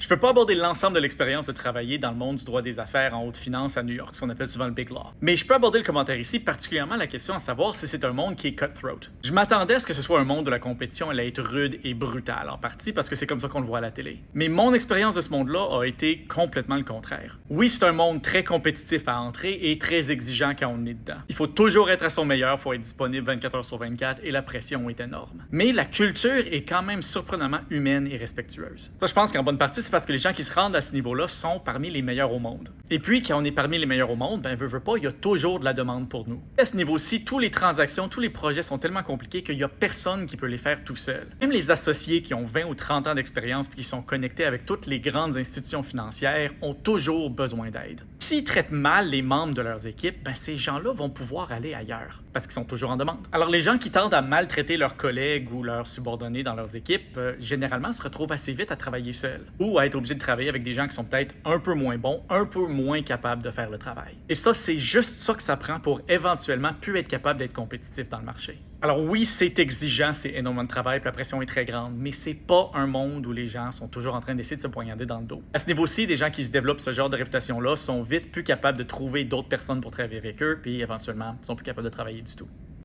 Je peux pas aborder l'ensemble de l'expérience de travailler dans le monde du droit des affaires en haute finance à New York, ce qu'on appelle souvent le Big Law. Mais je peux aborder le commentaire ici, particulièrement la question à savoir si c'est un monde qui est cutthroat. Je m'attendais à ce que ce soit un monde où la compétition allait être rude et brutale, en partie parce que c'est comme ça qu'on le voit à la télé. Mais mon expérience de ce monde-là a été complètement le contraire. Oui, c'est un monde très compétitif à entrer et très exigeant quand on est dedans. Il faut toujours être à son meilleur, il faut être disponible 24 heures sur 24 et la pression est énorme. Mais la culture est quand même surprenamment humaine et respectueuse. Ça, je pense qu'en bonne partie, c'est parce que les gens qui se rendent à ce niveau-là sont parmi les meilleurs au monde. Et puis, quand on est parmi les meilleurs au monde, veut pas, il y a toujours de la demande pour nous. À ce niveau-ci, toutes les transactions, tous les projets sont tellement compliqués qu'il y a personne qui peut les faire tout seul. Même les associés qui ont 20 ou 30 ans d'expérience puis qui sont connectés avec toutes les grandes institutions financières ont toujours besoin d'aide. S'ils traitent mal les membres de leurs équipes, ces gens-là vont pouvoir aller ailleurs parce qu'ils sont toujours en demande. Alors, les gens qui tentent à maltraiter leurs collègues ou leurs subordonnés dans leurs équipes, généralement se retrouvent assez vite à travailler seuls ou à être obligés de travailler avec des gens qui sont peut-être un peu moins bons, un peu moins capables de faire le travail. Et ça, c'est juste ça que ça prend pour éventuellement plus être capable d'être compétitif dans le marché. Alors oui, c'est exigeant, c'est énormément de travail, puis la pression est très grande, mais c'est pas un monde où les gens sont toujours en train d'essayer de se poignarder dans le dos. À ce niveau-ci, des gens qui se développent ce genre de réputation-là sont vite plus capables de trouver d'autres personnes pour travailler avec eux, puis éventuellement, sont plus capables de travailler du tout.